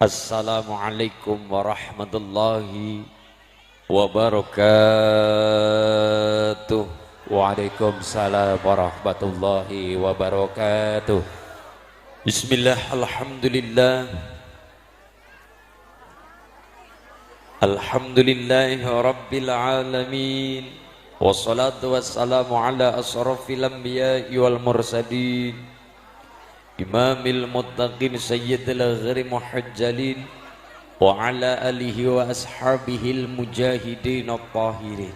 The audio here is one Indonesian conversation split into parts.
Assalamualaikum warahmatullahi wabarakatuh. Waalaikumsalam warahmatullahi wabarakatuh. Bismillah, alhamdulillah. Alhamdulillahi rabbil alamin. Wassalatu wassalamu ala asrafil anbiya'i wal mursalin, imamil muttaqin sayyidil ghari muhajjalin, wa ala alihi wa ashabihil mujahidin at-tahirin.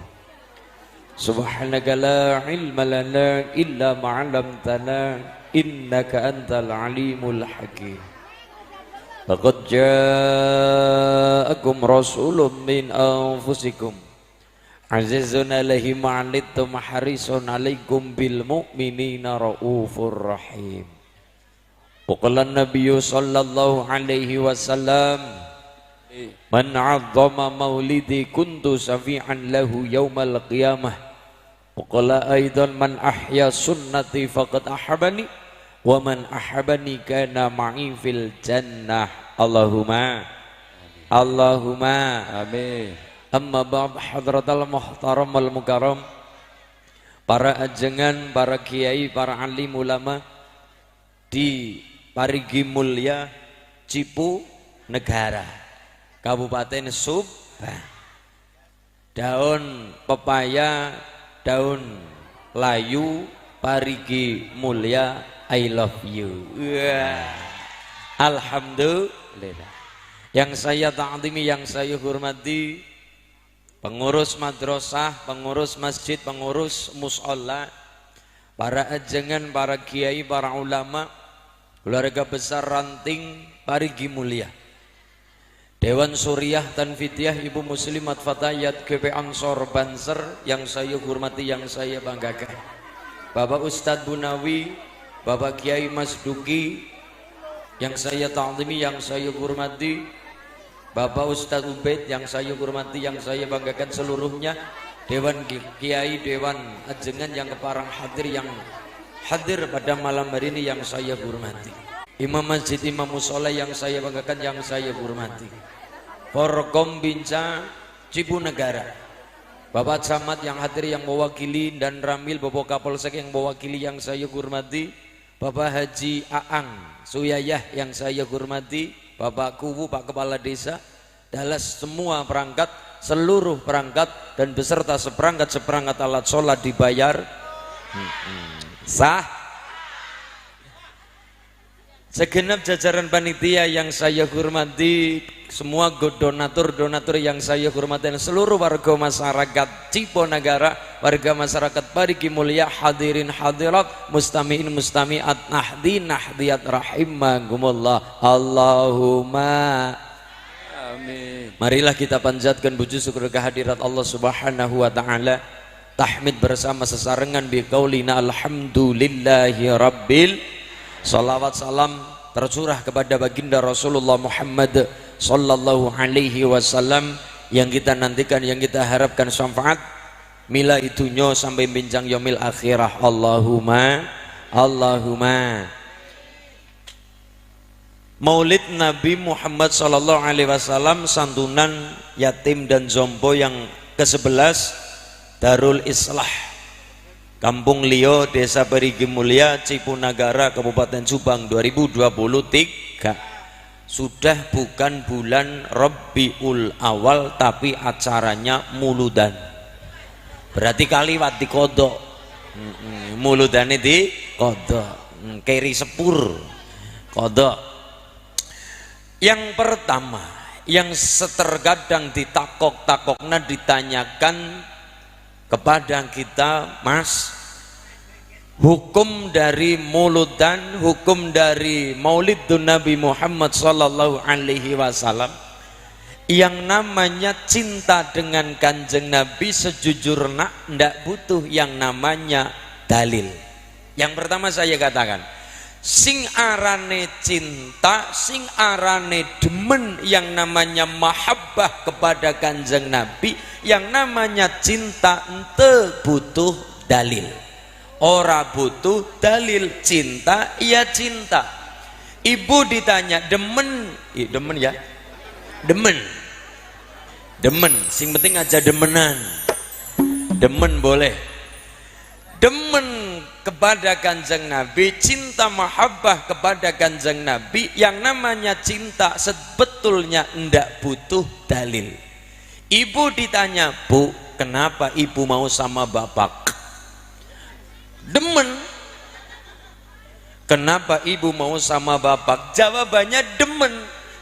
Subhanaka la ilma lana illa ma'alamtana innaka antal alimul hakim. Laqad ja'akum rasulun min anfusikum azizun alaihi ma'anittum harisun alaikum bil mu'minina raufur rahim. Wa qala an-nabiyyu sallallahu alaihi wasallam, man 'azzama maulidi kuntu safi'an lahu yaumal qiyamah. Wa qala aidan, man ahya sunnati faqad ahabani wa man ahabani kana ma'i fil jannah. Allahumma Allahumma Amin. amma ba'd. Hadratal muhtaram wal mukarram, para ajengan, para kiai, para alim ulama di Parigi Mulya, Cipu Negara, Kabupaten Subang. Daun pepaya, daun layu, Parigi Mulya, I love you. Alhamdulillah. Yang saya ta'zimi, yang saya hormati, pengurus madrasah, pengurus masjid, pengurus musholla, para ajengan, para kiai, para ulama, keluarga besar Ranting Parigi Mulya, Dewan Suriah Tanfidiyah, Ibu Muslimat Fatayat GP Ansor Banser, yang saya hormati, yang saya banggakan, Bapak Ustadz Bunawi, Bapak Kiai Mas Duki, yang saya ta'zimi, yang saya hormati, Bapak Ustadz Ubaid, yang saya hormati, yang saya banggakan seluruhnya, Dewan Kiai, Dewan Ajengan yang keparang hadir, yang hadir pada malam hari ini, yang saya hormati, Imam Masjid, Imam Musola, yang saya banggakan, yang saya hormati, Forkom Binca Cipu Negara, Bapak Camat yang hadir, yang mewakili, dan Ramil Bapak Kapolsek yang mewakili, yang saya hormati, Bapak Haji Aang Suyayah yang saya hormati, Bapak Kuwu, Pak Kepala Desa, Dalas, semua perangkat, seluruh perangkat dan beserta seperangkat alat sholat dibayar sah. Segenap jajaran panitia yang saya hormati, semua donatur yang saya hormati, dan seluruh warga masyarakat Cipu Negara, warga masyarakat Parigi Mulya, hadirin hadirat, mustami'in mustami'at, nahdiyat rahimahumullah. Allahumma Amin. marilah kita panjatkan puji syukur kehadirat Allah Subhanahu wa taala. Tahmid bersama sesarengan biqaulina alhamdulillahi rabbil. Salawat salam tercurah kepada baginda Rasulullah Muhammad sallallahu alaihi wasallam, yang kita nantikan, yang kita harapkan syafaat mila itunyo sampai bincang yaumil akhirah. Allahumma Allahumma. Maulid Nabi Muhammad sallallahu alaihi wasallam, santunan yatim dan jompo yang ke-11 Darul Islah Kampung Lio, Desa Parigi Mulya, Cipu Negara, Kabupaten Subang 2023. Sudah bukan bulan Rabiul Awal, tapi acaranya muludan. Berarti kaliwat di kodok. Muludannya di kodok. Keri sepur kodok. Yang pertama, yang seterkadang ditakok-takokna, ditanyakan kepada kita, Mas, hukum dari muludan, hukum dari maulidun Nabi Muhammad sallallahu alaihi wasallam, yang namanya cinta dengan kanjeng Nabi sejujurnya ndak butuh yang namanya dalil. Yang pertama saya katakan, sing arane cinta, sing arane demen, yang namanya mahabbah kepada kanjeng Nabi, yang namanya cinta ente butuh dalil. Ora butuh dalil, cinta ya cinta. Ibu ditanya, demen ya, demen, sing penting aja demenan, demen boleh, demen kepada Kanjeng Nabi, cinta mahabbah kepada Kanjeng Nabi. Yang namanya cinta sebetulnya ndak butuh dalil. Ibu ditanya, Bu, kenapa ibu mau sama bapak? Demen. Kenapa ibu mau sama bapak? Jawabannya demen,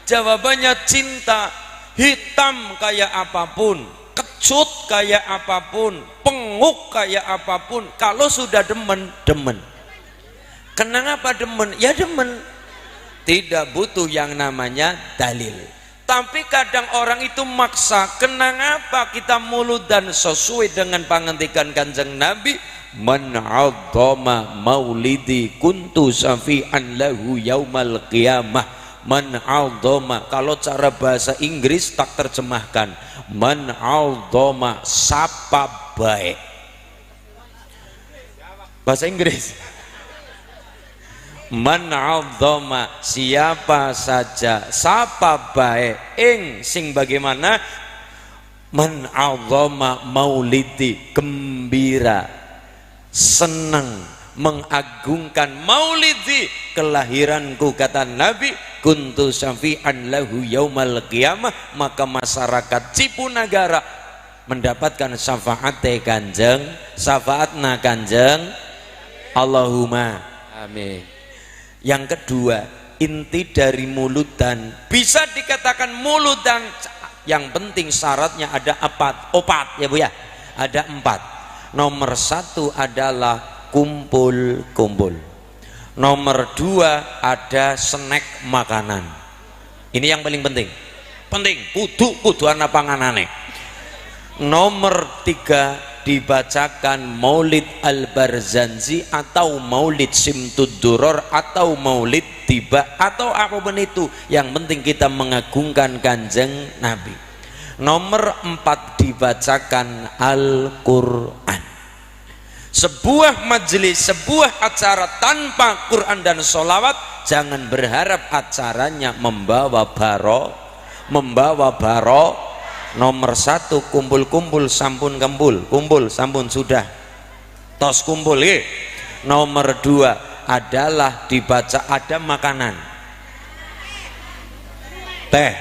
jawabannya cinta. Hitam kayak apapun, kecut kayak apapun, penguk kayak apapun, kalau sudah demen, demen. Kenapa demen? Ya demen, tidak butuh yang namanya dalil. Tapi kadang orang itu maksa. Kenapa kita mulut dan sesuai dengan pangantikan Kanjeng Nabi, man 'azzama maulidi kuntu syafi'an lahu yaumal qiyamah. Man 'azzama, kalau cara bahasa Inggris tak terjemahkan, man 'azzama, sapa baik. Bahasa Inggris, man 'azzama, siapa saja, sapa baik, ing sing bagaimana, man 'azzama maulidi, gembira, senang, mengagungkan maulidi, kelahiranku, kata Nabi, kuntu syafi'an lahu yaumal qiyamah, maka masyarakat Cipunagara mendapatkan syafaatnya Kanjeng, syafaatna Kanjeng. Allahumma Amin. Yang kedua, inti dari muludan, bisa dikatakan muludan, yang penting syaratnya ada opat ya Bu ya, ada 4. Nomor 1 adalah kumpul-kumpul. Nomor 2 ada snack makanan. Ini yang paling penting. Kudu ana panganane. Nomor 3 dibacakan Maulid Al-Barzanji atau Maulid Simtud Duror atau Maulid Tiba atau apapun itu. Yang penting kita mengagungkan Kanjeng Nabi. Nomor 4 dibacakan Al-Quran. Sebuah majelis, sebuah acara tanpa Quran dan sholawat, jangan berharap acaranya membawa baro. Nomor 1 kumpul-kumpul sampun kumpul sampun sudah tos kumpul ya. Nomor 2 adalah dibaca ada makanan, teh,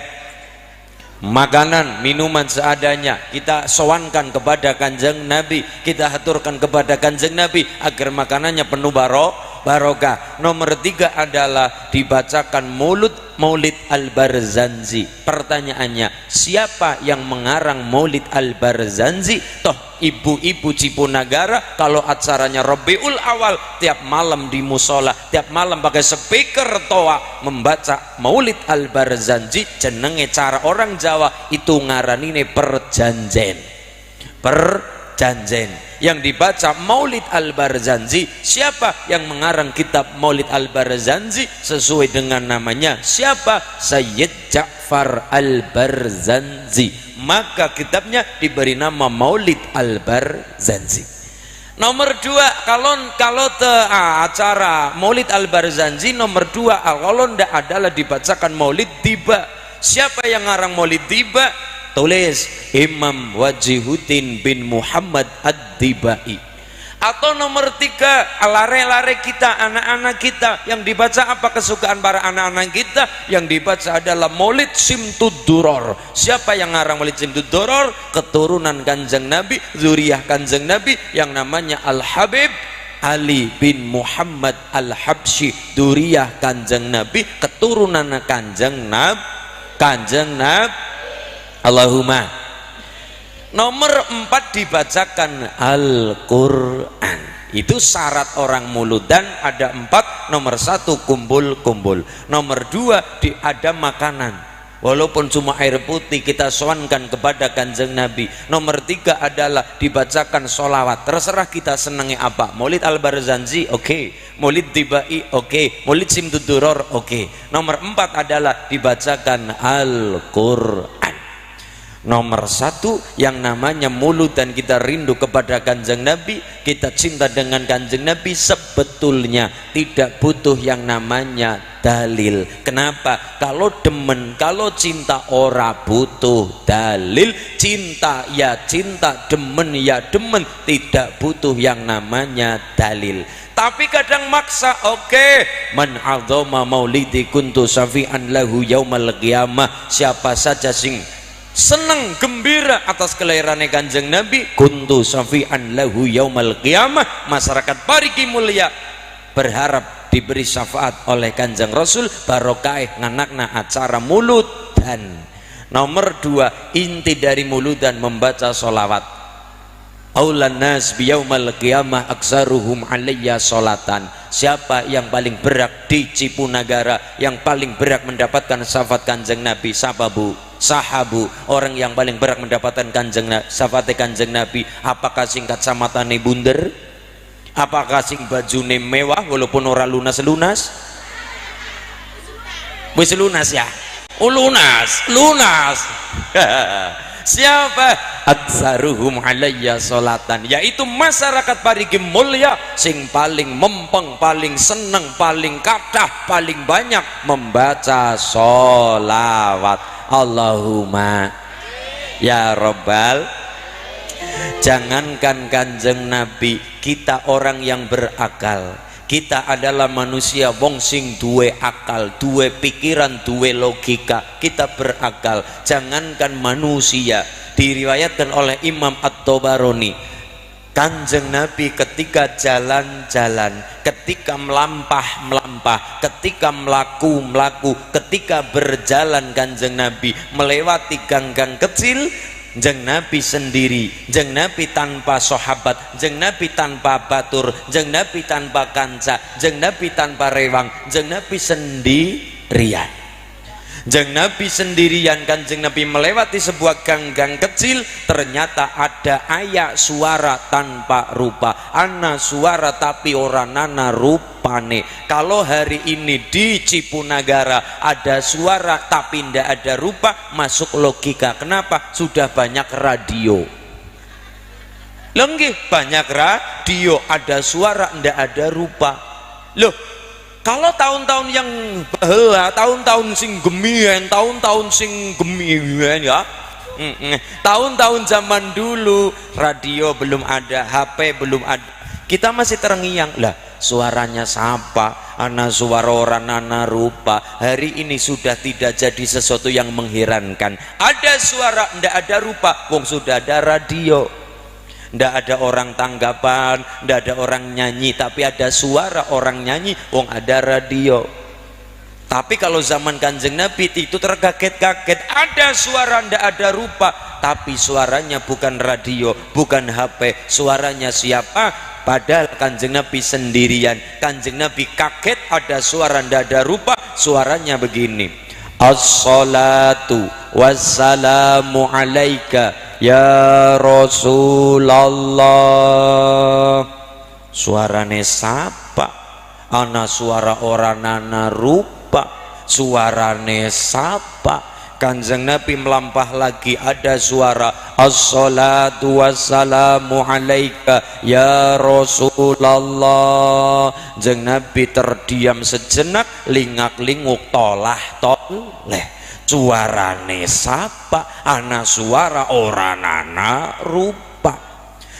makanan, minuman seadanya, kita sowankan kepada Kanjeng Nabi, kita haturkan kepada Kanjeng Nabi agar makanannya penuh barokah. Nomor 3 adalah dibacakan Maulid Al-Barzanji. Pertanyaannya, siapa yang mengarang Maulid Al-Barzanji? Toh ibu-ibu Cipunagara kalau acaranya Rabiul Awal tiap malam di musola, tiap malam pakai speaker toa membaca Maulid Al-Barzanji. Jenenge cara orang Jawa itu ngaranine perjanjen. Yang dibaca Maulid Al-Barzanji. Siapa yang mengarang kitab Maulid Al-Barzanji? Sesuai dengan namanya, siapa? Sayyid Ja'far Al-Barzanji. Maka kitabnya diberi nama Maulid Al-Barzanji. Nomor 2, kalau acara Maulid Al-Barzanji, nomor 2 kalau ndak adalah dibacakan Maulid Tiba. Siapa yang ngarang Maulid Tiba? Tulis Imam Wajihuddin bin Muhammad Ad-Dibai. Atau nomor 3, lare-lare kita, anak-anak kita, yang dibaca apa kesukaan para anak-anak kita? Yang dibaca adalah Maulid Simtud Duror. Siapa yang ngarang Maulid Simtud Duror? Keturunan Kanjeng Nabi, zuriyah Kanjeng Nabi, yang namanya Al-Habib Ali bin Muhammad Al-Habsyi, zuriyah Kanjeng Nabi, keturunan Kanjeng Nabi. Allahumma. Nomor 4 dibacakan Al-Quran. Itu syarat orang muludan ada 4. Nomor 1 kumpul-kumpul. Nomor 2 ada makanan, walaupun cuma air putih, kita sowankan kepada Kanjeng Nabi. Nomor 3 adalah dibacakan sholawat. Terserah kita senangi apa. Maulid Al-Barzanji oke, Maulid Tibai oke, Maulid Simtud Duror oke. Nomor 4 adalah dibacakan Al-Quran. Nomor satu yang namanya mulut dan kita rindu kepada kanjeng Nabi, kita cinta dengan kanjeng Nabi, sebetulnya tidak butuh yang namanya dalil. Kenapa? Kalau demen, kalau cinta ora butuh dalil. Cinta ya cinta, demen ya demen, tidak butuh yang namanya dalil. Tapi kadang maksa. Oke, man adzama maulidi kuntu syafi'an lahu yaumal qiyamah. Siapa saja sing senang gembira atas kelahiran kanjeng Nabi, kuntu syafi'an lahu yaumal qiyamah, masyarakat parigi mulia berharap diberi syafaat oleh kanjeng Rasul, barokah nganakna acara mulut. Dan nomor dua, inti dari mulut dan membaca sholawat. Aulan nas biyaumal qiyamah aksaruhum alayya sholatan. Siapa yang paling berat di Cipunagara, yang paling berat mendapatkan syafaat kanjeng Nabi? Sahabu, sahabu, orang yang paling berat mendapatkan syafaat kanjeng Nabi. Apakah singkat samatane bunder? Apakah sing bajune mewah walaupun ora lunas-lunas? Wis lunas ya? Oh lunas, lunas. Siapa? Aksaruhum alayya sholatan, yaitu masyarakat parigi mulia sing paling mempeng, paling seneng, paling kathah, paling banyak membaca sholawat. Allahumma ya Rabbal. Jangankan kanjeng Nabi, kita orang yang berakal, kita adalah manusia wong sing duwe akal, duwe pikiran, duwe logika, kita berakal. Jangankan manusia, diriwayatkan oleh Imam At-Tabarani, kanjeng Nabi ketika jalan-jalan, ketika melampah-melampah, ketika melaku-melaku, ketika berjalan kanjeng Nabi melewati gang-gang kecil, jeng Nabi sendiri, jeng Nabi tanpa sahabat, jeng Nabi tanpa batur, jeng Nabi tanpa kanca, jeng Nabi tanpa rewang, jeng Nabi sendirian. Jeng Nabi sendirian, kanjeng Nabi melewati sebuah gang-gang kecil, ternyata ada ayak suara tanpa rupa, ana suara tapi ora nana rupane. Kalau hari ini di Cipunagara ada suara tapi ndak ada rupa, masuk logika. Kenapa? Sudah banyak radio. Lenggih, banyak radio, ada suara ndak ada rupa. Loh, kalau tahun-tahun yang bahela, tahun-tahun sing gemien, tahun-tahun sing gemien ya, tahun-tahun zaman dulu radio belum ada, HP belum ada, kita masih terngiang lah. Suaranya siapa? Ana suara orang nana rupa. Hari ini sudah tidak jadi sesuatu yang mengherankan. Ada suara, ndak ada rupa, wong sudah ada radio. Ndak ada orang tanggapan, ndak ada orang nyanyi, tapi ada suara orang nyanyi, wong ada radio. Tapi kalau zaman kanjeng Nabi itu terkaget-kaget, ada suara ndak ada rupa, tapi suaranya bukan radio, bukan HP, suaranya siapa? Padahal kanjeng Nabi sendirian. Kanjeng Nabi kaget ada suara ndak ada rupa, suaranya begini. As-salatu wassalamu alaika ya Rasulullah. Suarane sapa? Ana suara orang nana rupa, suarane sapa? Kanjeng Nabi melampah lagi, ada suara as-salatu wassalamu alaika ya Rasulullah. Jeng Nabi terdiam sejenak, lingak-linguk, tolah-toleh. Suarane sapa? Ana suara orang nana rupa.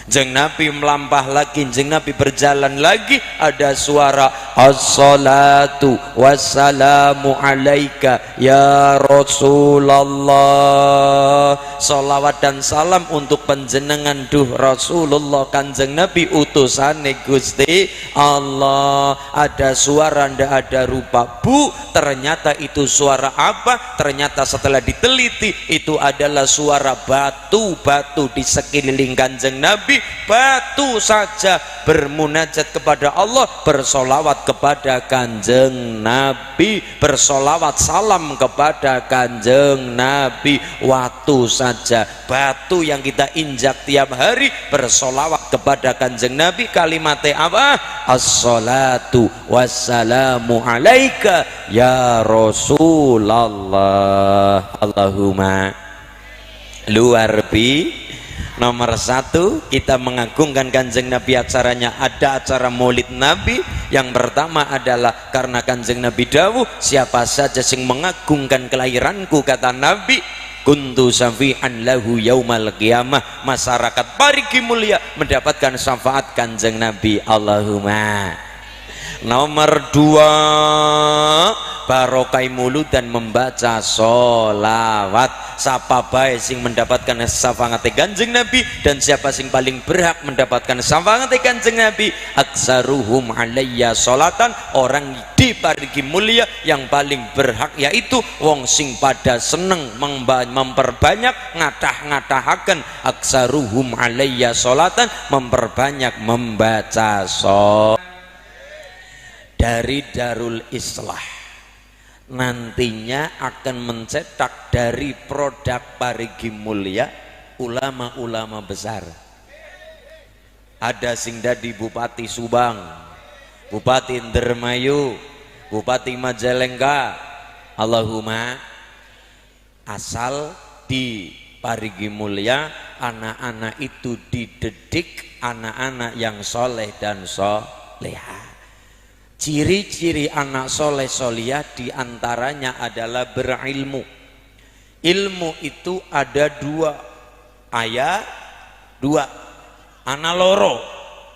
Jeng Nabi melampah lagi, jeng Nabi berjalan lagi, ada suara as-salatu wassalamu alaika ya Rasulullah. Salawat dan salam untuk panjenengan duh Rasulullah, kanjeng Nabi utusane Gusti Allah. Ada suara ndak ada rupa. Bu, ternyata itu suara apa? Ternyata setelah diteliti itu adalah suara batu-batu di sekeliling kanjeng Nabi. Batu saja bermunajat kepada Allah, bersolawat kepada kanjeng Nabi, bersolawat salam kepada kanjeng Nabi. Waktu saja batu yang kita injak tiap hari bersolawat kepada kanjeng Nabi. Kalimatnya apa? As-salatu wassalamu alaika ya Rasulullah. Allahumma luar biasa. Nomor satu, kita mengagungkan Kanjeng Nabi. Acaranya ada acara maulid Nabi. Yang pertama adalah karena Kanjeng Nabi dawuh, siapa saja yang mengagungkan kelahiranku, kata Nabi, kuntu syafi'an lahu yaumal qiyamah, masyarakat parigi mulia mendapatkan syafaat Kanjeng Nabi. Allahumma. Nomor dua, barokai mulut dan membaca sholawat. Siapa baik sing mendapatkan syafaat Kanjeng Nabi, dan siapa sing paling berhak mendapatkan syafaat Kanjeng Nabi, aksaruhum alayya sholatan, orang di parigi mulia yang paling berhak yaitu wong sing pada seneng memperbanyak ngatah-ngatahaken, aksaruhum alayya sholatan, memperbanyak membaca sholawat. Dari Darul Islah nantinya akan mencetak dari produk parigi mulia ulama-ulama besar. Ada sing dadi Bupati Subang, Bupati Indramayu, Bupati Majalengka. Allahumma. Asal di parigi mulia anak-anak itu dididik anak-anak yang soleh dan solehah. Ciri-ciri anak soleh solihah diantaranya adalah berilmu. Ilmu itu ada dua, ayat dua, anak loro,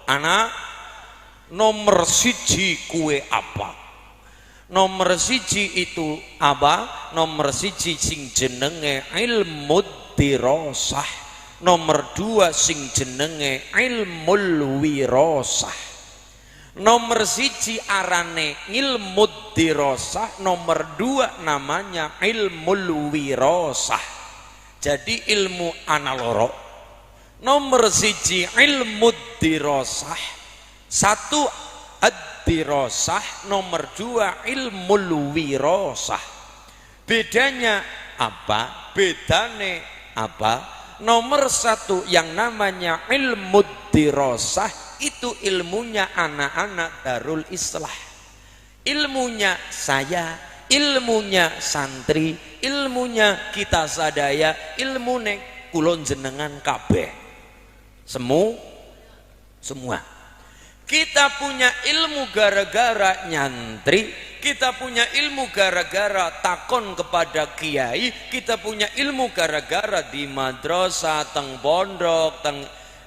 anak nomor siji kue apa? Nomor siji itu apa? Nomor siji sing jenenge ilmu dirosah. Nomor dua sing jenenge ilmul wirosah. Nomor siji arane ilmu dirosah, nomor dua namanya ilmul wirosah. Jadi ilmu analoro, nomor siji ilmu dirosah, satu ad-dirosah, nomor dua ilmul wirosah. Bedanya apa? Bedane apa? Nomor satu yang namanya ilmu dirosah itu ilmunya anak-anak Darul Islah, ilmunya saya, ilmunya santri, ilmunya kita sadaya, ilmune kulon jenengan kabeh, semua. Kita punya ilmu gara-gara nyantri, kita punya ilmu gara-gara takon kepada kiai, kita punya ilmu gara-gara di madrasah, teng pondok, teng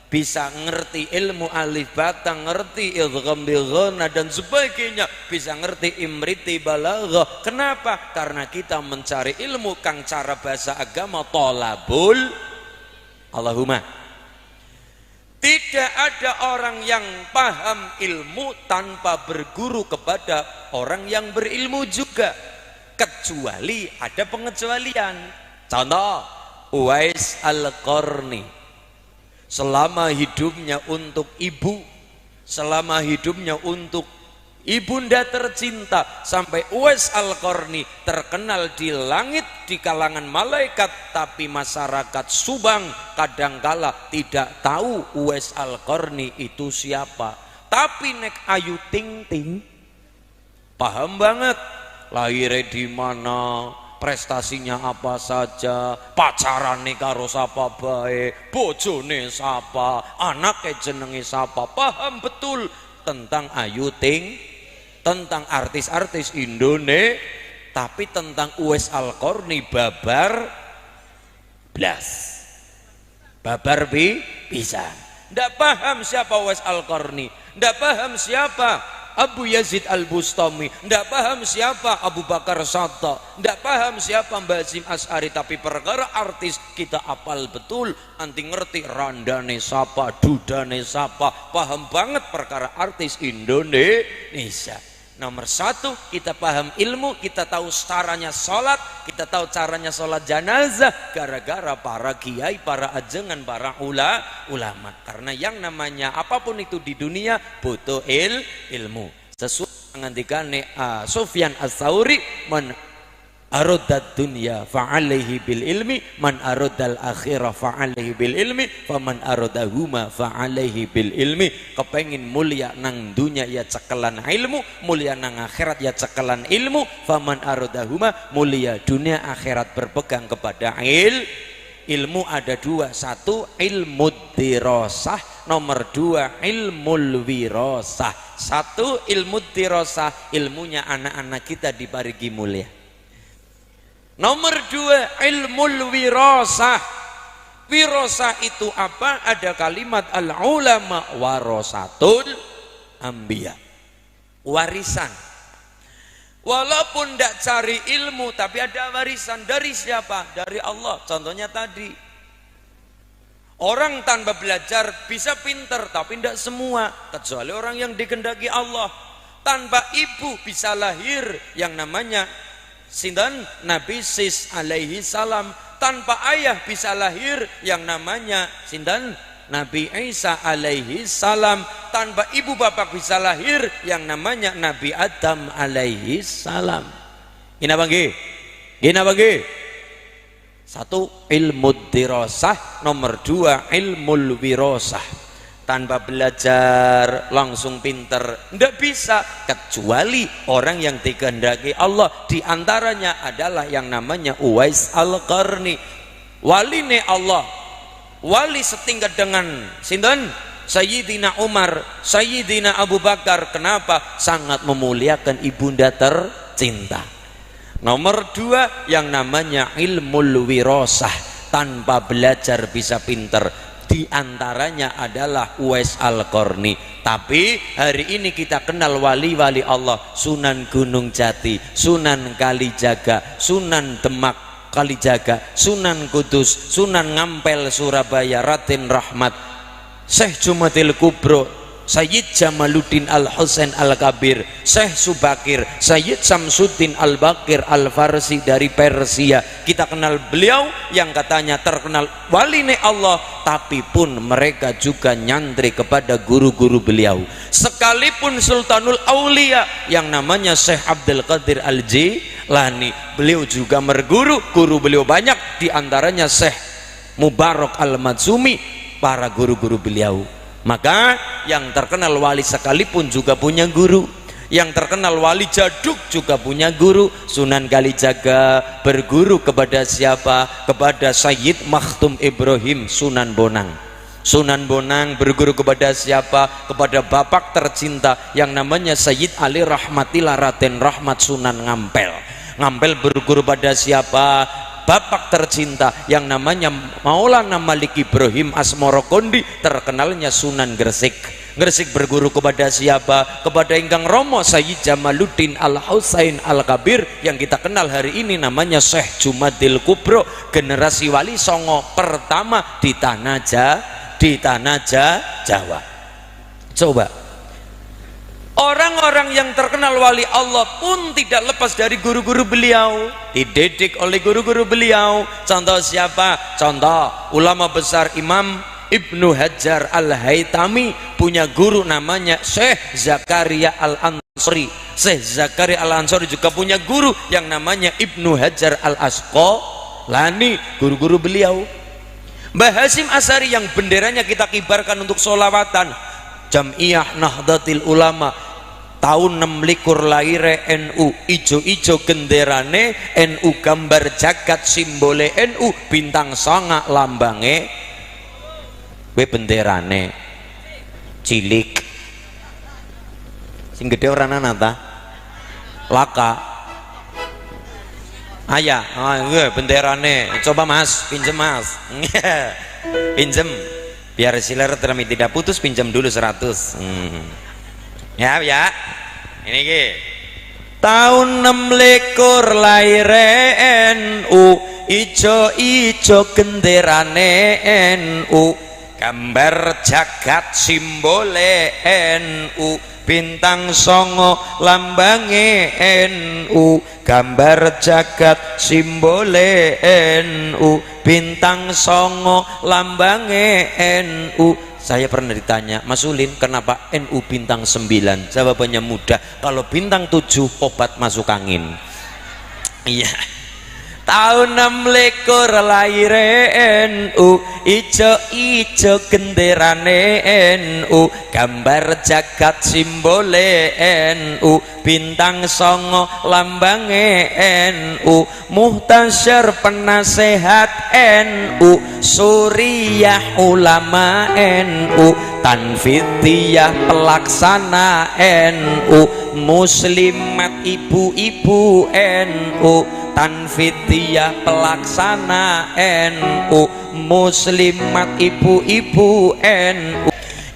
bisa ngerti ilmu alif batang, ngerti idgham bighana dan sebagainya, bisa ngerti imriti balaghah. Kenapa? Karena kita mencari ilmu kang cara bahasa agama tolabul. Allahumma. Tidak ada orang yang paham ilmu tanpa berguru kepada orang yang berilmu juga, kecuali ada pengecualian. Contoh, Uwais Al-Qarni selama hidupnya untuk ibu, selama hidupnya untuk ibunda tercinta, sampai Uwais Al-Qarni terkenal di langit di kalangan malaikat, tapi masyarakat Subang kadangkala tidak tahu Uwais Al-Qarni itu siapa. Tapi nek Ayu Ting Ting paham banget lahirnya di mana, prestasinya apa saja, pacarane karo sapa bae, bojone sapa, anaknya jenenge sapa, paham betul tentang Ayu Ting, tentang artis-artis Indonesia. Tapi tentang Uwais Al-Qarni babar blas, babar bisa. Ndak paham siapa Uwais Al-Qarni, ndak paham siapa Abu Yazid Al-Bustami, ndak paham siapa Abu Bakar Satta, ndak paham siapa Mbak Zim As'ari, tapi perkara artis kita apal betul, anti ngerti randane sapa, dudane sapa, paham banget perkara artis Indonesia. Nomor satu, kita paham ilmu, kita tahu caranya sholat, kita tahu caranya sholat jenazah, gara-gara para kiai, para ajengan, para ulama. Karena yang namanya apapun itu di dunia butuh ilmu. Sesuai dengan dikane Sufyan Ats-Tsauri, man aradad dunya fa'alaihi bil ilmi, man aradal akhirah fa'alaihi bil ilmi, faman aradahuma fa'alaihi bil ilmi. Kepengin mulia nang dunya ya cekelan ilmu, mulia nang akhirat ya cekelan ilmu. Faman aradahuma, mulia dunia akhirat berpegang kepada ilmu ada dua, satu ilmu dirosah, nomor dua ilmu wirosah. Satu ilmu dirosah, ilmunya anak-anak kita diparigi mulia. Nomor dua ilmu wirosah. Wirosah itu apa? Ada kalimat al ulama warasatul anbiya, warisan. Walaupun tidak cari ilmu, tapi ada warisan. Dari siapa? Dari Allah. Contohnya tadi, orang tanpa belajar bisa pinter, tapi tidak semua, kecuali orang yang dikehendaki Allah. Tanpa ibu bisa lahir yang namanya sinten Nabi Sis alaihi salam. Tanpa ayah bisa lahir yang namanya sinten Nabi Isa alaihi salam. Tanpa ibu bapak bisa lahir yang namanya Nabi Adam alaihi salam. Gina banggi? Gina banggi? Satu ilmu dirosah, nomor dua ilmu wirosah. Tanpa belajar langsung pinter tidak bisa, kecuali orang yang dikehendaki Allah. Di antaranya adalah yang namanya Uwais Al-Qarni, waline Allah, wali setingkat dengan sinten Sayyidina Umar, Sayyidina Abu Bakar. Kenapa? Sangat memuliakan ibunda tercinta. Nomor dua yang namanya ilmu wirosah. Tanpa belajar bisa pinter. Di antaranya adalah Uwais Al-Qarni. Tapi hari ini kita kenal wali-wali Allah. Sunan Gunung Jati, Sunan Kalijaga, Sunan Demak Kalijaga, Sunan Kudus, Sunan Ngampel Surabaya, Raden Rahmat, Syekh Jumadil Kubro, Sayyid Jamaluddin Al-Husain Al-Kabir, Syekh Subakir, Sayyid Samsuddin Al-Bakir Al-Farsi dari Persia. Kita kenal beliau yang katanya terkenal waline Allah, tapi pun mereka juga nyantri kepada guru-guru beliau. Sekalipun Sultanul Aulia yang namanya Syekh Abdul Qadir Al-Jilani, beliau juga berguru, guru beliau banyak, diantaranya Syekh Mubarak Al-Matsumi, para guru-guru beliau. Maka yang terkenal wali sekalipun juga punya guru, yang terkenal wali jaduk juga punya guru. Sunan Kalijaga berguru kepada siapa? Kepada Sayyid Makhtum Ibrahim Sunan Bonang. Sunan Bonang berguru kepada siapa? Kepada bapak tercinta yang namanya Sayyid Ali Rahmatillah Raden Rahmat Sunan Ngampel. Ngampel berguru pada siapa? Bapak tercinta yang namanya Maulana Malik Ibrahim Asmorokondi, terkenalnya Sunan Gresik. Gresik berguru kepada siapa? Kepada ingkang Romo Sayyid Jamaluddin Al-Husain Al-Kabir yang kita kenal hari ini namanya Syekh Jumadil Kubro, generasi wali songo pertama di tanah Jawa. Coba, orang-orang yang terkenal wali Allah pun tidak lepas dari guru-guru beliau, dididik oleh guru-guru beliau. Contoh siapa? Contoh ulama besar Imam Ibnu Hajar Al-Haytami punya guru namanya Syekh Zakaria Al-Ansori. Syekh Zakaria Al-Ansori juga punya guru yang namanya Ibnu Hajar Al-Asqalani, guru-guru beliau. Mbah Hasyim Asy'ari yang benderanya kita kibarkan untuk sholawatan, Jam'iyah Nahdlatul Ulama, tahun 26 lahir NU, ijo-ijo genderane NU, gambar jagat simbole NU, bintang sanga lambange, we benderane cilik, sing gede ora ana ta? Laka. Ayah, benderane, coba mas, pinjem mas. Pinjem, biar siler terami tidak putus, pinjam dulu 100. Ya, ini ki tahun 26 lahir NU, ijo-ijo genderane NU, gambar jagat simbole NU, bintang songo lambange NU, gambar jagat simbole NU, bintang songo lambange NU. Saya pernah ditanya, Mas Ulin, kenapa NU bintang 9? Jawabannya mudah, kalau bintang 7 obat masuk angin. Iya. tahun 6 lahir NU, ijo-ijo genderane NU, gambar jagat simbole NU, bintang songo lambange NU, muhtasyar penasehat NU, suriah ulama NU, tanfidiyah pelaksana NU, muslimat ibu-ibu NU, tanfidiyah pelaksana NU, muslimat ibu-ibu NU.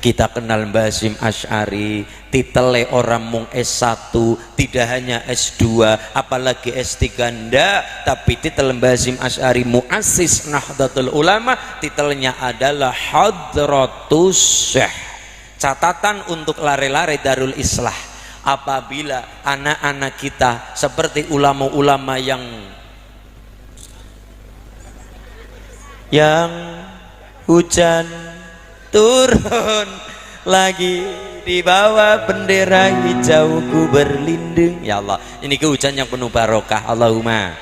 Kita kenal Mbah Hasyim Asy'ari, titele orang mung S1, tidak hanya S2, apalagi S3 ndak, tapi titel Mbah Hasyim Asy'ari muassis Nahdlatul Ulama, titelnya adalah Hadratus Syekh. Catatan untuk lare-lare Darul Islah, apabila anak-anak kita seperti ulama-ulama yang hujan turun lagi di bawah bendera hijau ku berlindung, ya Allah, ini hujan yang penuh barokah, Allahumma.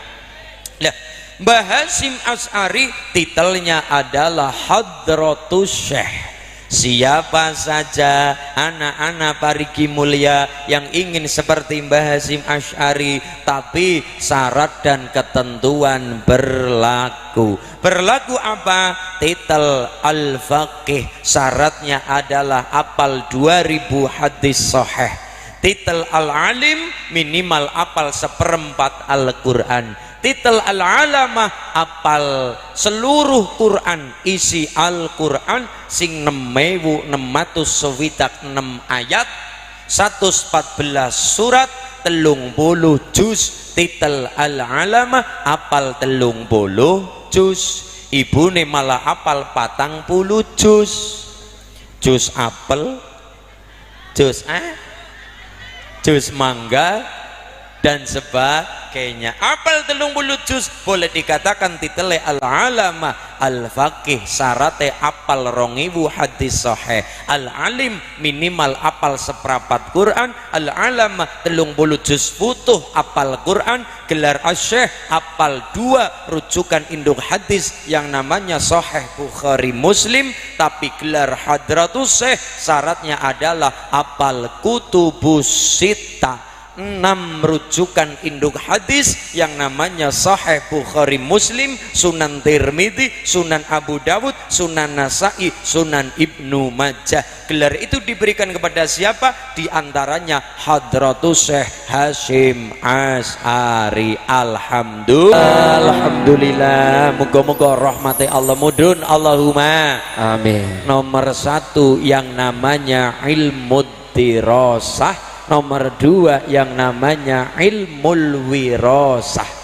Nah, Mbah Hasyim Asy'ari titelnya adalah Hadratus Syekh. Siapa saja anak-anak parigi mulia yang ingin seperti Mbah Hasyim Asy'ari, tapi syarat dan ketentuan berlaku. Berlaku apa? Titel Al-Faqih, syaratnya adalah apal 2000 hadis sahih. Titel Al-Alim minimal apal 1/4 Al-Quran. Titel Al-Alamah apal seluruh Quran, isi Al-Quran sing 6.606 ayat, 114 surat, 30 juz. Titel Al-Alamah apal 30 juz. Ibune malah apal 40 juz. Juz apel, juz juz mangga dan sebagainya. Apal 30 juz, boleh dikatakan titele Al-Alamah. Al-Faqih syaratnya apal 2000 hadis sahih. Al-Alim minimal apal 1/4 Quran. Al-Alamah 30 juz futuh apal Quran. Gelar Asy-Syaikh apal 2 rujukan induk hadis yang namanya Sahih Bukhari Muslim. Tapi gelar Hadratus Syekh syaratnya adalah apal kutubus sittah, 6 rujukan induk hadis yang namanya Sahih Bukhari Muslim, Sunan Tirmidzi, Sunan Abu Dawud, Sunan Nasa'i, Sunan Ibnu Majah. Gelar itu diberikan kepada siapa? Di antaranya Hadratus Syekh Hasyim Asy'ari. Alhamdulillah, moga-moga rahmati Allah mudun, Allahumma Amin. Nomor 1 yang namanya ilmu dirasah, nomor 2 yang namanya ilmul wirasah.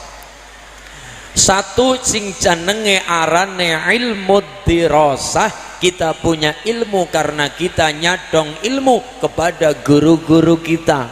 Satu sing jenenge arane ilmu dirasah, kita punya ilmu karena kita nyadong ilmu kepada guru-guru kita.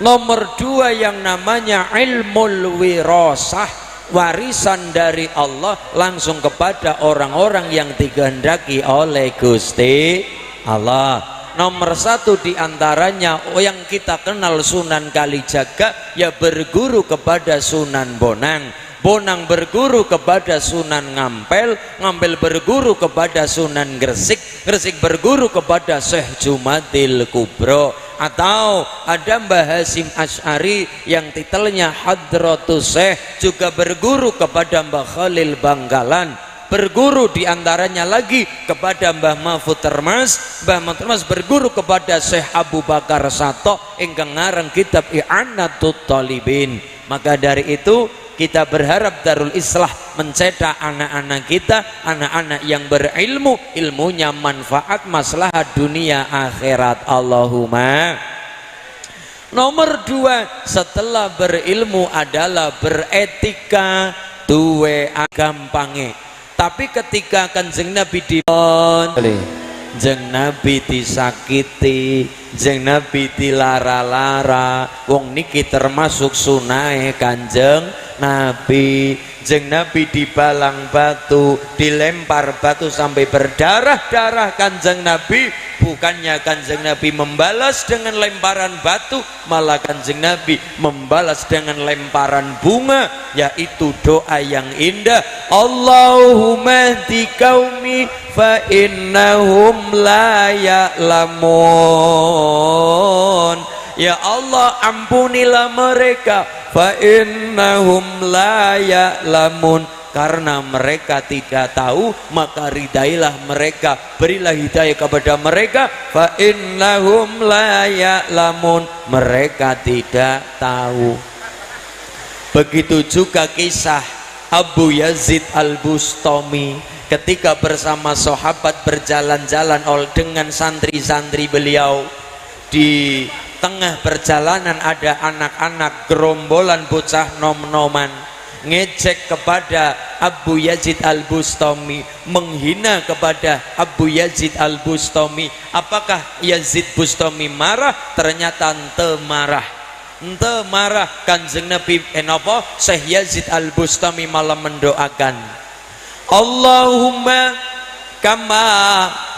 Nomor 2 yang namanya ilmul wirasah, warisan dari Allah langsung kepada orang-orang yang dikehendaki oleh Gusti Allah. Nomor 1 diantaranya yang kita kenal Sunan Kalijaga, ya berguru kepada Sunan Bonang. Bonang berguru kepada Sunan Ngampel. Ngampel berguru kepada Sunan Gresik. Gresik berguru kepada Syekh Jumadil Kubro. Atau ada Mbah Hasyim Asy'ari yang titelnya Hadratus Syekh, juga berguru kepada Mbah Khalil Bangkalan. Berguru diantaranya lagi kepada Mbah Mahfud Termas. Mbah Mahfud Termas berguru kepada Syekh Abu Bakar Sato ingkang ngarang kitab I'anatut Thalibin. Maka dari itu kita berharap Darul Islah mencetak anak-anak kita, anak-anak yang berilmu, ilmunya manfaat maslahat dunia akhirat, Allahumma. Nomor 2 setelah berilmu adalah beretika, duwe gampange. Tapi ketika Kanjeng Nabi Kanjeng Nabi disakiti, Jeng Nabi dilara-lara, wong niki termasuk sunahe Kanjeng Nabi. Jeng Nabi dibalang batu, dilempar batu sampai berdarah-darah Kanjeng Nabi. Bukannya Kanjeng Nabi membalas dengan lemparan batu, malah Kanjeng Nabi membalas dengan lemparan bunga, yaitu doa yang indah. Allahumma hdi qaumi fa innahum la ya'lamun. Ya Allah, ampunilah mereka, fa innahum la ya'lamun, karena mereka tidak tahu, maka ridailah mereka, berilah hidayah kepada mereka. Fa innahum la ya'lamun, mereka tidak tahu. Begitu juga kisah Abu Yazid Al-Bustami ketika bersama sahabat berjalan-jalan dengan santri-santri beliau. Di tengah perjalanan ada anak-anak gerombolan bocah nom-noman ngejek kepada Abu Yazid Al-Bustami, menghina kepada Abu Yazid Al-Bustami. Apakah Yazid Bustami marah? Ternyata ente marah. Ente marah. Kanjeng Nabi enopo Syekh Yazid Al-Bustami malah mendoakan, Allahumma kama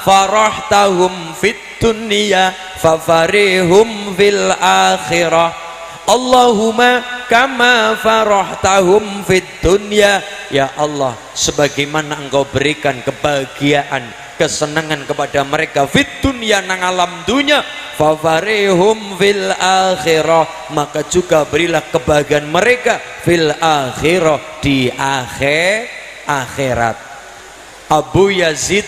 farahtahum fit dunya fafarihum fil akhirah. Allahumma kama farahtahum fit dunya, ya Allah, sebagaimana engkau berikan kebahagiaan, kesenangan kepada mereka fit dunya, nang alam dunia, fafarihum fil akhirah, maka juga berilah kebahagiaan mereka fil akhirah, di akhirat. Abu Yazid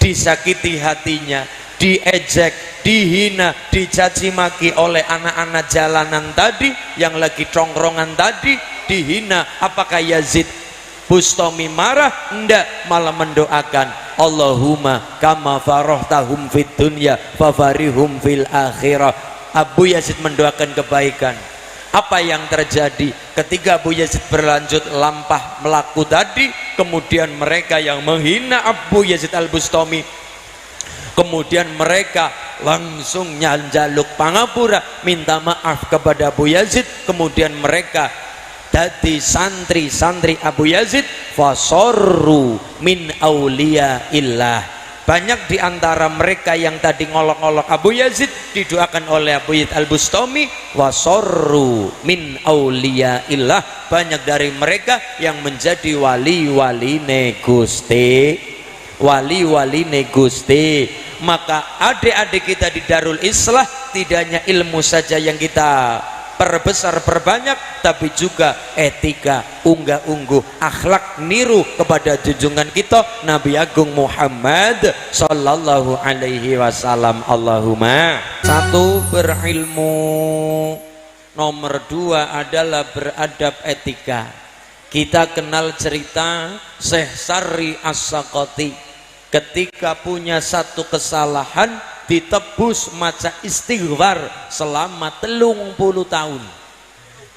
disakiti hatinya, diejek, dihina, dicaci maki oleh anak-anak jalanan tadi yang lagi congkrongan tadi, dihina. Apakah Yazid Bustami marah? Enggak, malah mendoakan, Allahumma kama farahtahum fid dunya fafarihum fil akhirah. Abu Yazid mendoakan kebaikan. Apa yang terjadi ketika Abu Yazid berlanjut lampah melaku tadi? Kemudian mereka yang menghina Abu Yazid Al-Bustami, kemudian mereka langsung njaluk pangapura, minta maaf kepada Abu Yazid. Kemudian mereka jadi santri-santri Abu Yazid, fasorru min aulia illah. Banyak diantara mereka yang tadi ngolok-ngolok Abu Yazid didoakan oleh Abu Yazid Al-Bustami, wasorru min aulia illah. Banyak dari mereka yang menjadi wali-waline Gusti, wali-waline Gusti. Maka adik-adik kita di Darul Islah, tidak hanya ilmu saja yang kita perbesar perbanyak, tapi juga etika, unggah-ungguh, akhlak, niru kepada junjungan kita Nabi Agung Muhammad sallallahu alaihi wasallam. Allahumma. Satu, berilmu. Nomor dua adalah beradab, etika. Kita kenal cerita Syekh Sarri As-Sakoti ketika punya satu kesalahan, ditebus maca istighfar selama 30 tahun.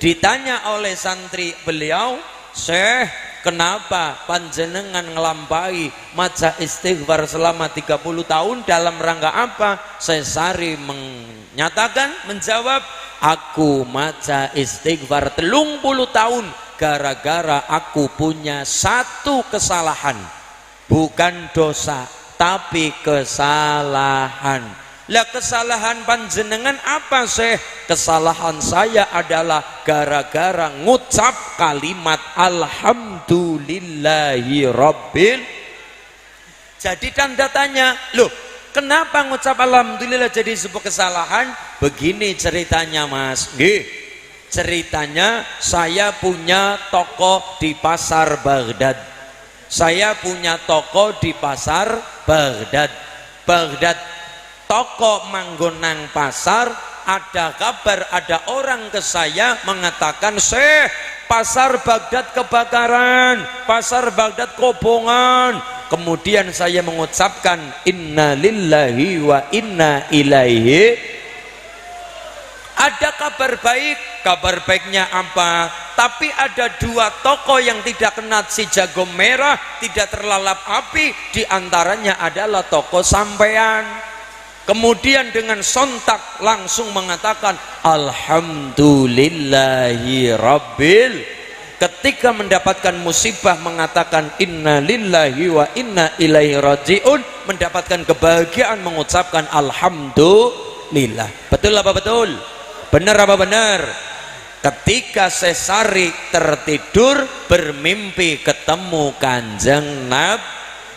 Ditanya oleh santri beliau, Syekh, kenapa panjenengan ngelampai maca istighfar selama 30 tahun, dalam rangka apa? Syekh Sari menyatakan, menjawab, aku maca istighfar 30 tahun gara-gara aku punya satu kesalahan, bukan dosa tapi kesalahan. Lah kesalahan panjenengan apa, Syekh? Kesalahan saya adalah gara-gara ngucap kalimat alhamdulillahi rabbil. Jadi tanda tanya, loh kenapa ngucap alhamdulillah jadi sebuah kesalahan? Begini ceritanya, Mas. Nggih. Ceritanya, saya punya toko di pasar Baghdad. Saya punya toko di pasar Baghdad. Toko manggonang pasar, ada kabar ada orang ke saya mengatakan, Syekh, pasar Baghdad kebakaran, pasar Baghdad kobongan. Kemudian saya mengucapkan inna lillahi wa inna ilaihi. Ada kabar baik. Kabar baiknya apa? Tapi ada dua toko yang tidak kena si jago merah, tidak terlalap api. Di antaranya adalah toko sampean. kemudian dengan sontak langsung mengatakan alhamdulillahi rabbil, ketika mendapatkan musibah mengatakan inna lillahi wa inna ilaihi rajiun, mendapatkan kebahagiaan mengucapkan alhamdulillah. Betul apa betul? Benar apa benar? Ketika Sesari tertidur bermimpi ketemu Kanjeng Nabi,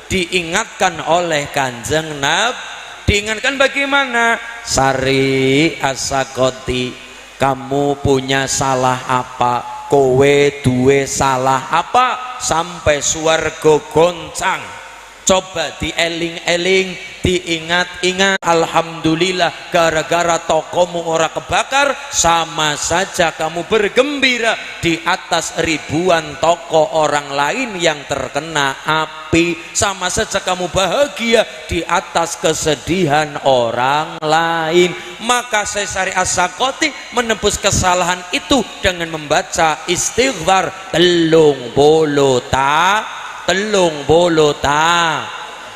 diingatkan oleh Kanjeng Nabi, diingatkan bagaimana? Sari Asakoti, kamu punya salah apa? Kowe duwe salah apa? Sampai swarga goncang. Coba dieling-eling, diingat-ingat. Alhamdulillah, gara-gara tokomu ora kebakar, sama saja kamu bergembira di atas ribuan toko orang lain yang terkena api. Sama saja kamu bahagia di atas kesedihan orang lain. Maka Sesari As-Sakoti menebus kesalahan itu dengan membaca istighfar telung bolota.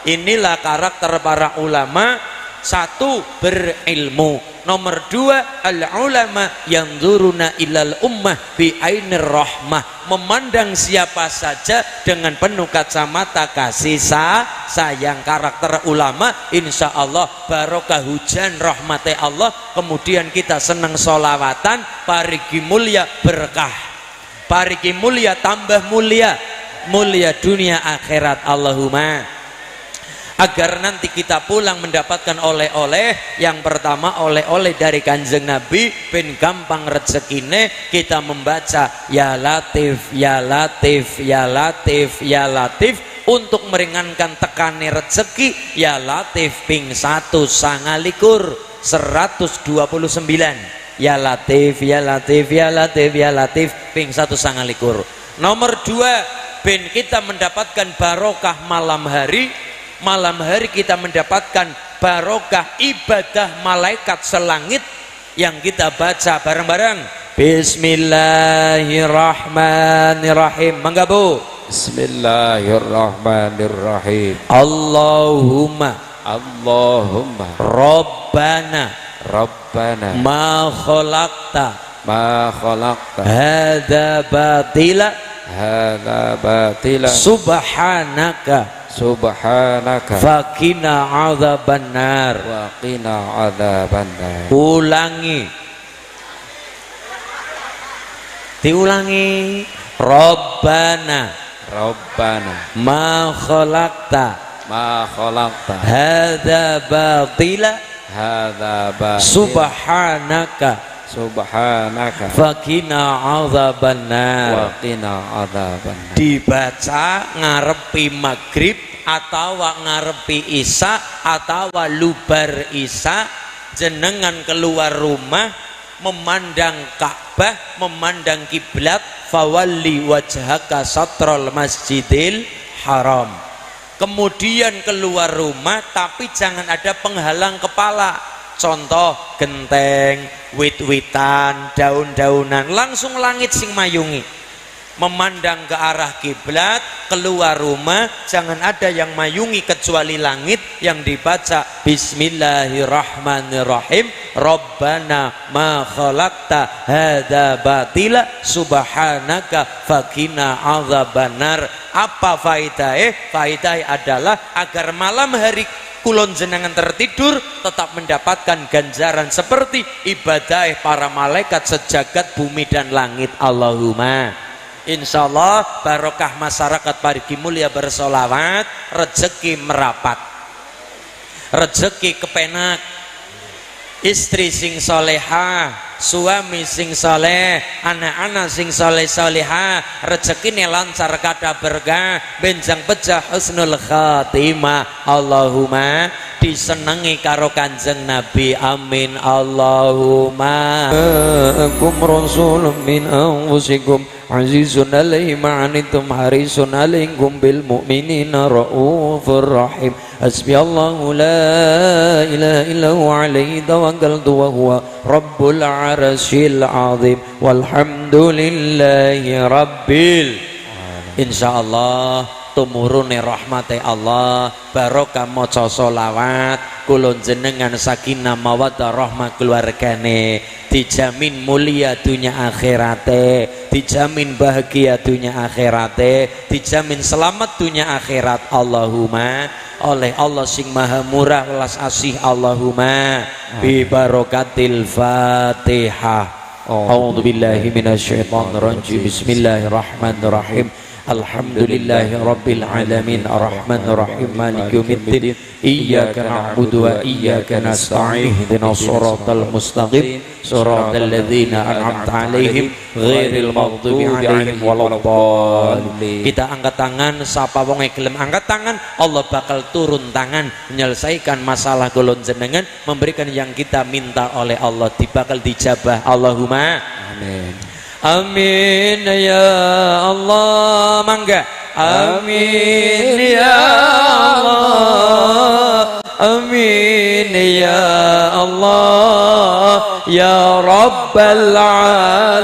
Inilah karakter para ulama. Satu, berilmu. Nomor dua, al-ulama yanzuruna ilal ummah bi ainir rahmah, memandang siapa saja dengan penuh kacamata kasih sayang. Karakter ulama insya Allah barokah hujan rahmati Allah, kemudian kita senang solawatan, parigi mulia berkah, parigi mulia tambah mulia, mulia dunia akhirat. Allahumma. Agar nanti kita pulang mendapatkan oleh-oleh. Yang pertama oleh-oleh dari Kanjeng Nabi, ben gampang rezekine, kita membaca ya latif ya latif ya latif ya latif untuk meringankan tekane rezeki. Ya latif ping 129 ya latif ya latif ya latif ya latif ping 129. Nomor 2, ben kita mendapatkan barokah malam hari. Malam hari kita mendapatkan barokah ibadah malaikat selangit yang kita baca bareng-bareng. Bismillahirrahmanirrahim. Mangga Bu. Bismillahirrahmanirrahim. Allahumma Rabbana ma khalaqta hadza batila subhanaka fakina adzabannar. Ulangi, diulangi. Rabbana ma khalaqta hadza batila subhanaka fakina adzabannar. Dibaca ngarepi maghrib atau ngarepi isya atau lubar isya, jenengan keluar rumah memandang Ka'bah, memandang kiblat, fawalli wajhaka satrul masjidil haram. Kemudian keluar rumah tapi jangan ada penghalang kepala. Contoh genteng, wit-witan, daun-daunan, langsung langit sing mayungi. Memandang ke arah kiblat, keluar rumah jangan ada yang mayungi kecuali langit, yang dibaca Bismillahirrahmanirrahim. Rabbana ma khalaqta hadza batila subhanaka fakina adzabannar. Apa faedahnya? Faedahnya adalah agar malam hari kulon jenengan tertidur tetap mendapatkan ganjaran seperti ibadah para malaikat sejagat bumi dan langit. Allahumma. Insyaallah barokah masyarakat parigi mulia bersolawat, rezeki merapat, rezeki kepenak, istri sing solehah, suami sing soleh, anak-anak sing soleh solehah, rezekine lancar kada berkah, benjang pecah husnul khatimah. Allahumma. Disenangi karo Kanjeng Nabi, amin Allahumma. Akum rasulun min anfusikum azizun alaihi ma'anitum harisun alaikum bil mu'minina raufur rahim. Hasbiyallahu la ilaha illa huwa alaihi tawakkaltu wa huwa rabbul arsyil azim walhamdulillahi rabbil. Insyaallah tumurune rahmate Allah, barokah maca selawat, kula jenengan sakinah mawaddah rahmah keluargane, dijamin mulia dunya akhirate, dijamin bahagia dunya akhirate, dijamin selamat dunya akhirat. Allahumma oleh Allah sing maha murah welas asih. Allahumma bi barakatil Fatihah. A'udzu billahi minasyaitonir rajim. Bismillahirrahmanirrahim. Alhamdulillahi rabbil alamin arrahmanir rahim maliki yaumiddin iyyaka na'budu wa iyyaka nasta'in ihdinas siratal mustaqim siratal ladzina an'amta 'alaihim ghairil maghdubi 'alaihim waladdallin. Kita angkat tangan, sapa wong gelem angkat tangan, Allah bakal turun tangan menyelesaikan masalah kula jenengan, memberikan yang kita minta oleh Allah dibakal dijabah. Allahumma amin. Amin ya Allah, mangga. Amin ya Allah, amin ya Allah, ya Rabbal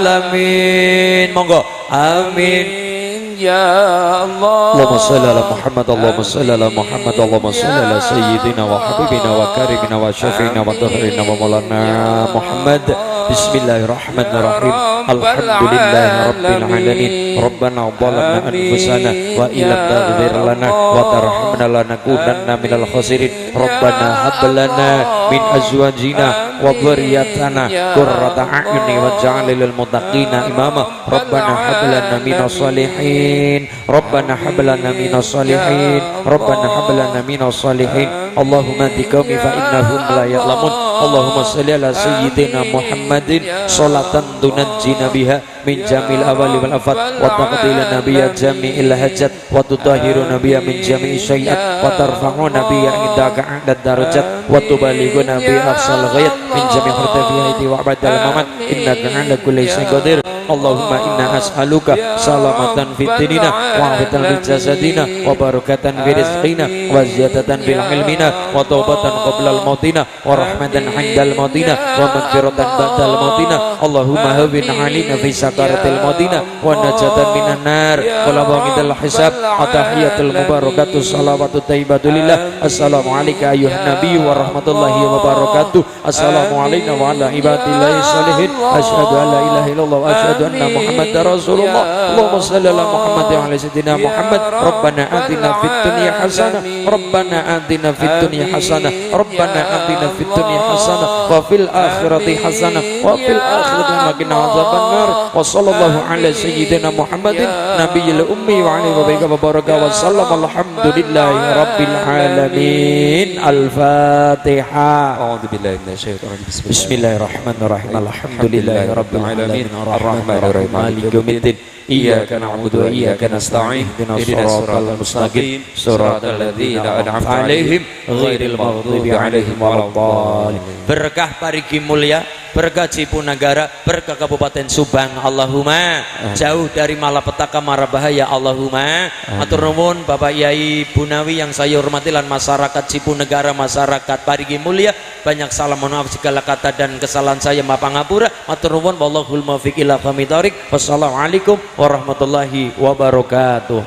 alamin. Monggo. Amin ya Allah. Allahumma shalli ala Muhammad, Allahumma shalli ala Muhammad, Allahumma shalli ala sayyidina wa habibina wa karimina wa syafiina wa dhahrina wa maulana Muhammad. Bismillahirrahmanirrahim. Alhamdulillahi rabbil alamin. Rabbana dhalamna anfusana wa illam taghfir lana wa tarhamna lanakunanna minal khasirin. Rabbana hab lana min azwajina wa dhurriyyatina qurrata a'yunin waj'alna lil muttaqina imama. Rabbana hab lana minas shalihin. Rabbana hab lana minas shalihin. Rabbana hab lana minas shalihin. Allahumma diqaumi fa innahum la ya'lamun. Allahumma shalli ala sayyidina Muhammadin sholatan tunajjina biha min jamil awali wal afat wa taqdila nabiyya jami'il hajat wa tutahhiru nabiyya min jami'i syai'at wa tarfa'u nabiyya indaka a'dad darajat wa tubalighu nabiyya aqsal ghayat min jami'i hartafiyati wa abadal mamat innaka ala kulli syai'in qadir. Allahumma inna as'aluka salamatan fid dinina wa afatan fil jasadina wa barakatan fi rizqina wa ziyadatan fil ilmina wa taubatan qabla al mautina wa rahmatan 'indal mautina wa maghfiratan ba'dal mautina. Allahumma hawwin 'alaina fi sakaratil mautina wa najatan minan nar wa lawaqidal hisab. Atahiyatul mubarakatuh salawatu thayyibatu lillah. Assalamu alayka ayyuhan nabiyyu wa rahmatullahi wa barakatuh. Assalamu alayna wa ala ibadillahi sholihin. Asyhadu an la ilaha illallah wa asyhadu anna Muhammadar Rasulullah. Allahumma shalli ala Muhammad wa ala sayyidina Muhammad. Rabbana atina fid dunya hasanah. Rabbana atina fid dunya hasanah. Rabbana atina fid dunya hasanah wa fil akhirati hasanah wa fil akhirati qina adzabannar. Wa sallallahu ala sayyidina Muhammadin nabiyil ummi wa alihi wa sahbihi wa baraka wa sallam. Alhamdulillahi rabbil alamin. Al-Fatihah. A'udzu billahi minasyaitonir rajim. Bismillahirrahmanirrahim. Alhamdulillahi rabbil alamin arrahmanir rahim maliki yaumiddin iyyaka na'budu wa iyyaka nasta'in ihdinas siratal mustaqim siratal ladzina an'amta 'alaihim ghairil maghdubi 'alaihim waladdallin. Berkah parigi mulya, berkah Cipunagara, berkah Kabupaten Subang. Allahumma jauh dari malapetaka mara bahaya. Allahumma matur nuwun Bapak Yai Bunawi yang saya hormati lan masyarakat Cipunagara, masyarakat parigi mulya, banyak salah mohon maaf segala kata dan kesalahan saya maaf ngapura. Matur nuwun wallahul muwaffiq ila aqwamit thoriq. Wassalamualaikum warahmatullahi wabarakatuh.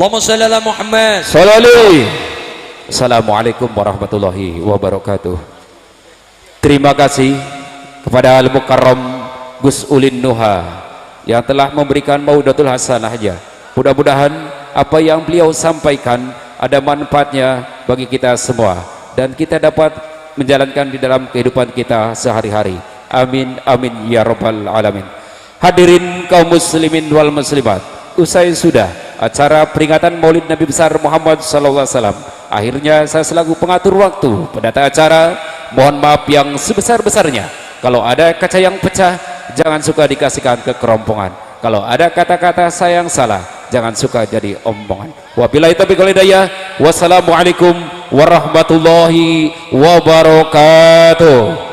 Allahumma shalli ala Muhammad. Assalamualaikum warahmatullahi wabarakatuh. Terima kasih kepada Al-Mukarram Gus Ulin Nuha yang telah memberikan maudatul hasanahnya. Mudah-mudahan apa yang beliau sampaikan ada manfaatnya bagi kita semua dan kita dapat menjalankan di dalam kehidupan kita sehari-hari. Amin amin ya rabbal alamin. Hadirin kaum muslimin wal muslimat, usai sudah acara peringatan Maulid Nabi besar Muhammad sallallahu alaihi wasallam, akhirnya saya selaku pengatur waktu penata acara mohon maaf yang sebesar-besarnya. Kalau ada kaca yang pecah, jangan suka dikasihkan ke kerompongan. Kalau ada kata-kata saya yang salah, jangan suka jadi omongan. Wabillahi taufiq wal hidayah. Wassalamualaikum warahmatullahi wabarakatuh.